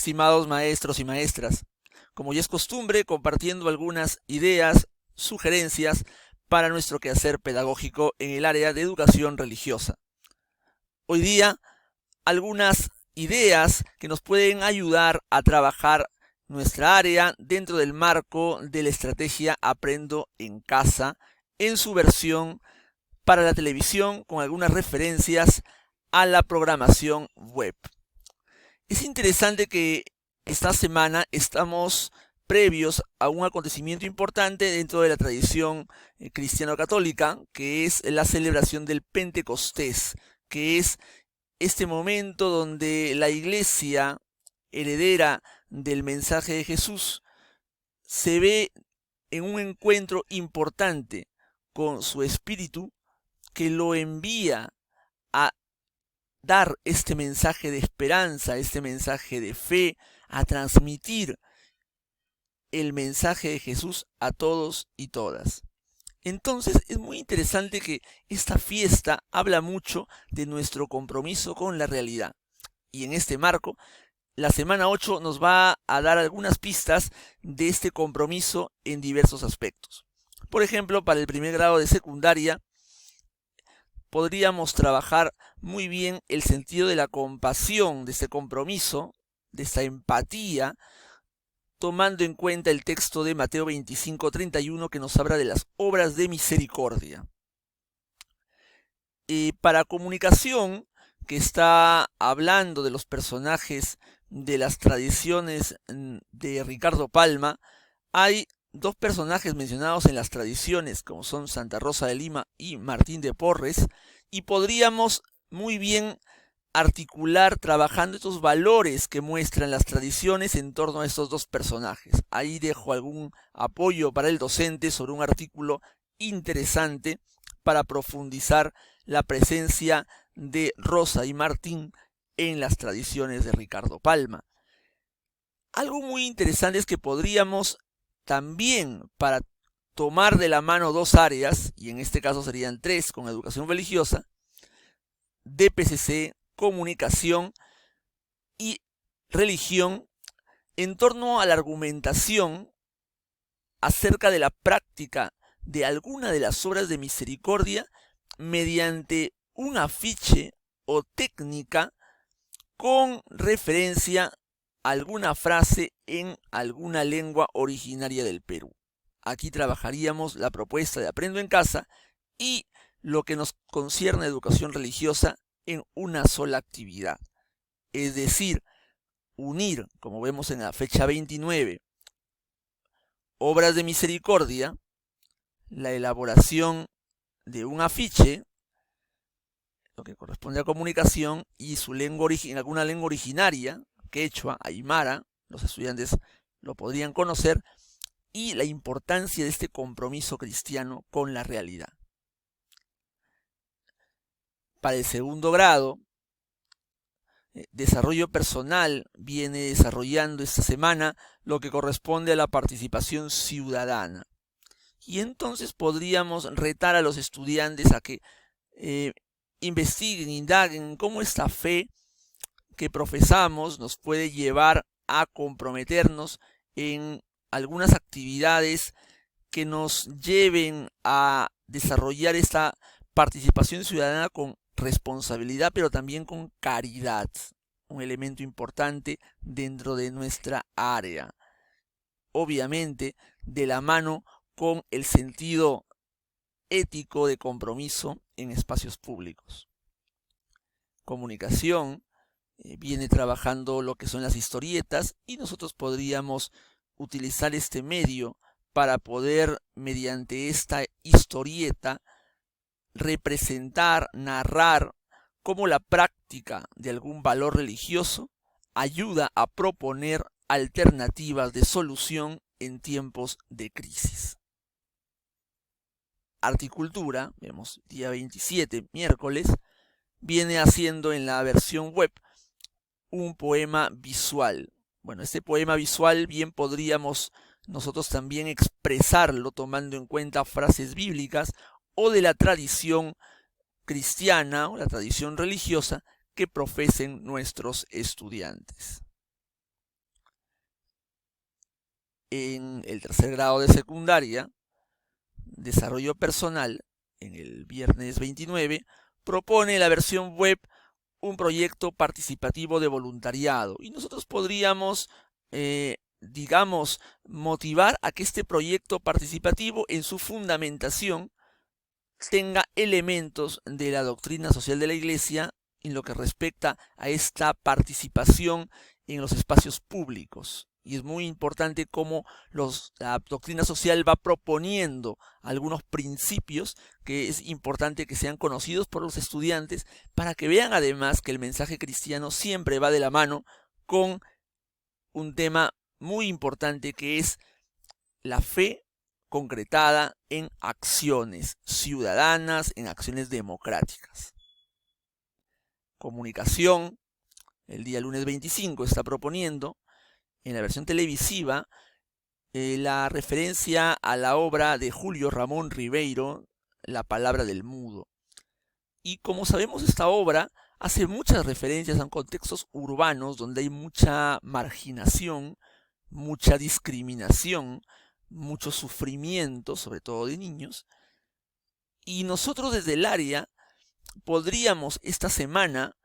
estimados maestros y maestras. Como ya es costumbre, compartiendo algunas ideas, sugerencias para nuestro quehacer pedagógico en el área de educación religiosa. Hoy día, algunas ideas que nos pueden ayudar a trabajar nuestra área dentro del marco de la estrategia Aprendo en Casa en su versión para la televisión con algunas referencias a la programación web. Es interesante que esta semana estamos previos a un acontecimiento importante dentro de la tradición cristiano-católica, que es la celebración del Pentecostés, que es este momento donde la iglesia heredera del mensaje de Jesús se ve en un encuentro importante con su espíritu que lo envía a dar este mensaje de esperanza, este mensaje de fe, a transmitir el mensaje de Jesús a todos y todas. Entonces es muy interesante que esta fiesta habla mucho de nuestro compromiso con la realidad. Y en este marco, la semana 8 nos va a dar algunas pistas de este compromiso en diversos aspectos. Por ejemplo, para el primer grado de secundaria, podríamos trabajar muy bien el sentido de la compasión, de este compromiso, de esta empatía, tomando en cuenta el texto de Mateo 25:31 que nos habla de las obras de misericordia. Para comunicación, que está hablando de los personajes de las tradiciones de Ricardo Palma, hay dos personajes mencionados en las tradiciones, como son Santa Rosa de Lima y Martín de Porres, y podríamos muy bien articular trabajando estos valores que muestran las tradiciones en torno a estos dos personajes. Ahí dejo algún apoyo para el docente sobre un artículo interesante para profundizar la presencia de Rosa y Martín en las tradiciones de Ricardo Palma. Algo muy interesante es que podríamos también, para tomar de la mano dos áreas, y en este caso serían tres con educación religiosa, DPCC, comunicación y religión, en torno a la argumentación acerca de la práctica de alguna de las obras de misericordia mediante un afiche o técnica con referencia a alguna frase en alguna lengua originaria del Perú. Aquí trabajaríamos la propuesta de Aprendo en Casa y lo que nos concierne a educación religiosa en una sola actividad. Es decir, unir, como vemos en la fecha 29, obras de misericordia, la elaboración de un afiche, lo que corresponde a comunicación, y su lengua alguna lengua originaria, quechua, aymara, los estudiantes lo podrían conocer, y la importancia de este compromiso cristiano con la realidad. Para el segundo grado, desarrollo personal viene desarrollando esta semana lo que corresponde a la participación ciudadana. Y entonces podríamos retar a los estudiantes a que investiguen, indaguen cómo esta fe que profesamos nos puede llevar a comprometernos en algunas actividades que nos lleven a desarrollar esta participación ciudadana con responsabilidad, pero también con caridad, un elemento importante dentro de nuestra área. Obviamente, de la mano con el sentido ético de compromiso en espacios públicos. Comunicación viene trabajando lo que son las historietas y nosotros podríamos utilizar este medio para poder, mediante esta historieta, representar, narrar cómo la práctica de algún valor religioso ayuda a proponer alternativas de solución en tiempos de crisis. Articultura, vemos día 27, miércoles, viene haciendo en la versión web un poema visual. Bueno, este poema visual bien podríamos nosotros también expresarlo tomando en cuenta frases bíblicas o de la tradición cristiana o la tradición religiosa que profesen nuestros estudiantes. en el tercer grado de secundaria, desarrollo personal, en el viernes 29, propone la versión web un proyecto participativo de voluntariado. Y nosotros podríamos, digamos, motivar a que este proyecto participativo en su fundamentación tenga elementos de la doctrina social de la Iglesia en lo que respecta a esta participación en los espacios públicos. Y es muy importante cómo la doctrina social va proponiendo algunos principios que es importante que sean conocidos por los estudiantes para que vean además que el mensaje cristiano siempre va de la mano con un tema muy importante que es la fe concretada en acciones ciudadanas, en acciones democráticas. Comunicación, el día lunes 25 está proponiendo en la versión televisiva la referencia a la obra de Julio Ramón Ribeiro, La palabra del mudo. Y como sabemos, esta obra hace muchas referencias a contextos urbanos donde hay mucha marginación, mucha discriminación, mucho sufrimiento, sobre todo de niños. Y nosotros desde el área podríamos esta semana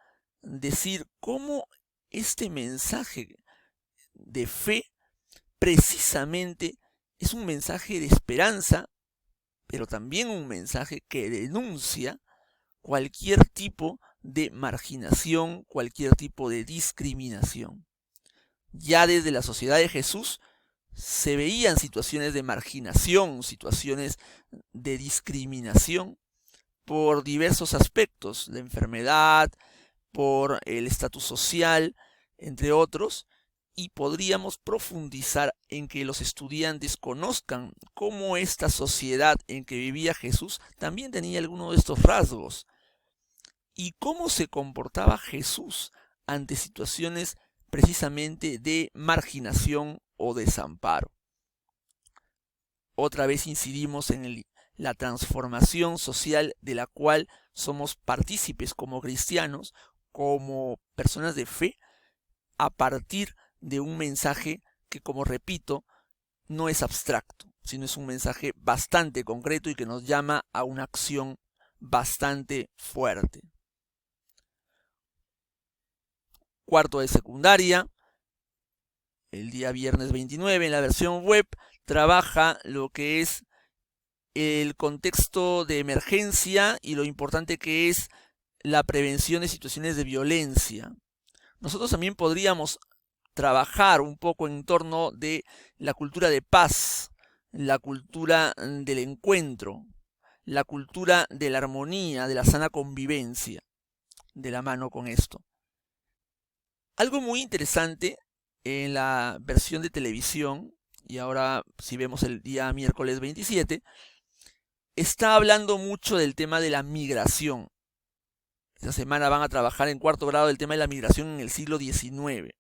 decir cómo este mensaje de fe precisamente es un mensaje de esperanza, pero también un mensaje que denuncia cualquier tipo de marginación, cualquier tipo de discriminación. Ya desde la sociedad de Jesús se veían situaciones de marginación, situaciones de discriminación por diversos aspectos, la enfermedad, por el estatus social, entre otros, y podríamos profundizar en que los estudiantes conozcan cómo esta sociedad en que vivía Jesús también tenía algunos de estos rasgos y cómo se comportaba Jesús ante situaciones precisamente de marginación o desamparo. Otra vez incidimos en la transformación social de la cual somos partícipes como cristianos, como personas de fe, a partir de un mensaje que, como repito, no es abstracto, sino es un mensaje bastante concreto y que nos llama a una acción bastante fuerte. Cuarto de secundaria, el día viernes 29, en la versión web, trabaja lo que es el contexto de emergencia y lo importante que es la prevención de situaciones de violencia. Nosotros también podríamos trabajar un poco en torno de la cultura de paz, la cultura del encuentro, la cultura de la armonía, de la sana convivencia, de la mano con esto. Algo muy interesante en la versión de televisión, y ahora si vemos el día miércoles 27, está hablando mucho del tema de la migración. Esta semana van a trabajar en cuarto grado el tema de la migración en el siglo XIX.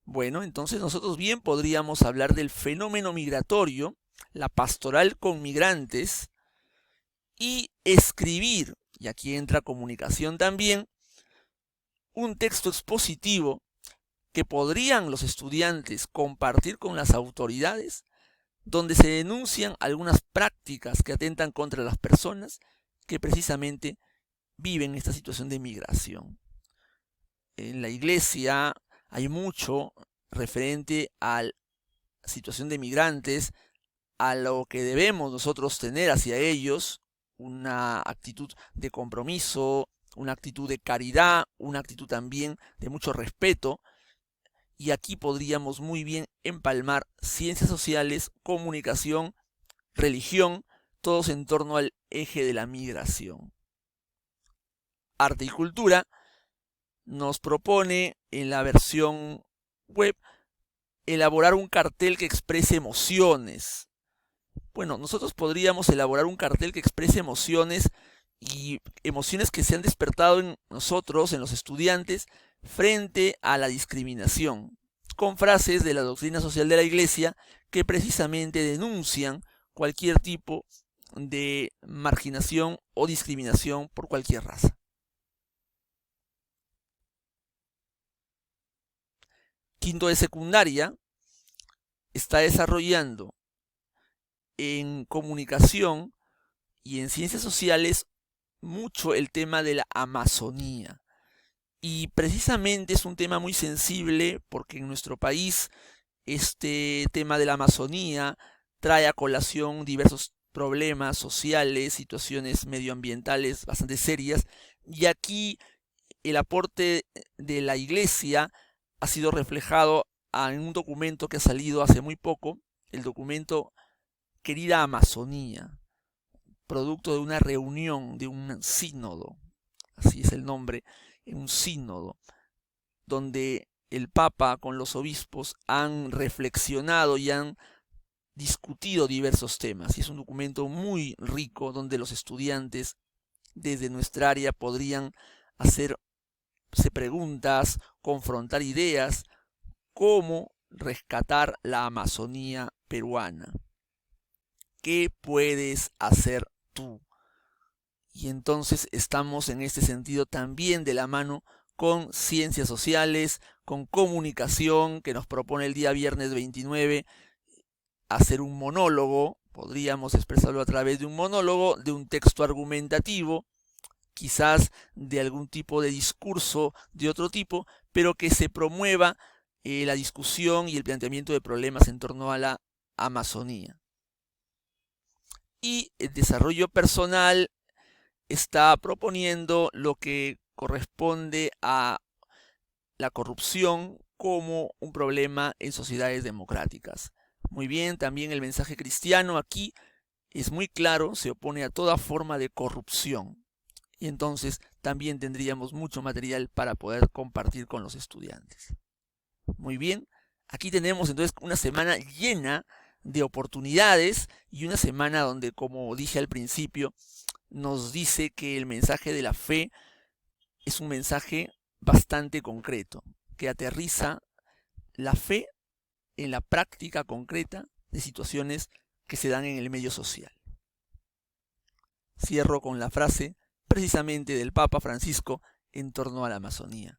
Bueno, entonces nosotros bien podríamos hablar del fenómeno migratorio, la pastoral con migrantes y escribir, y aquí entra comunicación también, un texto expositivo que podrían los estudiantes compartir con las autoridades, donde se denuncian algunas prácticas que atentan contra las personas que precisamente viven esta situación de migración. En la iglesia hay mucho referente a la situación de migrantes, a lo que debemos nosotros tener hacia ellos, una actitud de compromiso, una actitud de caridad, una actitud también de mucho respeto. Y aquí podríamos muy bien empalmar ciencias sociales, comunicación, religión, todos en torno al eje de la migración. Arte y cultura nos propone en la versión web elaborar un cartel que exprese emociones. Bueno, nosotros podríamos elaborar un cartel que exprese emociones y emociones que se han despertado en nosotros, en los estudiantes, frente a la discriminación, con frases de la doctrina social de la Iglesia que precisamente denuncian cualquier tipo de marginación o discriminación por cualquier raza. Quinto de secundaria, está desarrollando en comunicación y en ciencias sociales mucho el tema de la Amazonía. Y precisamente es un tema muy sensible porque en nuestro país este tema de la Amazonía trae a colación diversos problemas sociales, situaciones medioambientales bastante serias, y aquí el aporte de la Iglesia ha sido reflejado en un documento que ha salido hace muy poco, el documento Querida Amazonía, producto de una reunión, de un sínodo, así es el nombre, un sínodo, donde el Papa con los obispos han reflexionado y han discutido diversos temas. Y es un documento muy rico donde los estudiantes desde nuestra área podrían hacerse preguntas, confrontar ideas, cómo rescatar la Amazonía peruana. ¿Qué puedes hacer tú? Y entonces estamos en este sentido también de la mano con ciencias sociales, con comunicación, que nos propone el día viernes 29 hacer un monólogo, podríamos expresarlo a través de un monólogo, de un texto argumentativo, quizás de algún tipo de discurso de otro tipo, pero que se promueva la discusión y el planteamiento de problemas en torno a la Amazonía. Y el desarrollo personal está proponiendo lo que corresponde a la corrupción como un problema en sociedades democráticas. Muy bien, también el mensaje cristiano aquí es muy claro, se opone a toda forma de corrupción. Y entonces también tendríamos mucho material para poder compartir con los estudiantes. Muy bien, aquí tenemos entonces una semana llena de oportunidades y una semana donde, como dije al principio, nos dice que el mensaje de la fe es un mensaje bastante concreto, que aterriza la fe en la práctica concreta de situaciones que se dan en el medio social. Cierro con la frase precisamente del Papa Francisco en torno a la Amazonía.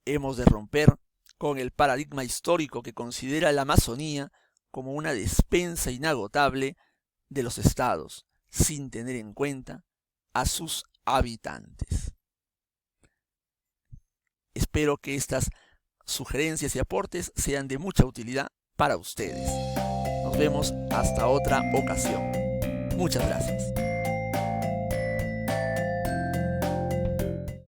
Hemos de romper con el paradigma histórico que considera la Amazonía como una despensa inagotable de los estados, sin tener en cuenta a sus habitantes. Espero que estas sugerencias y aportes sean de mucha utilidad para ustedes. Nos vemos hasta otra ocasión. Muchas gracias.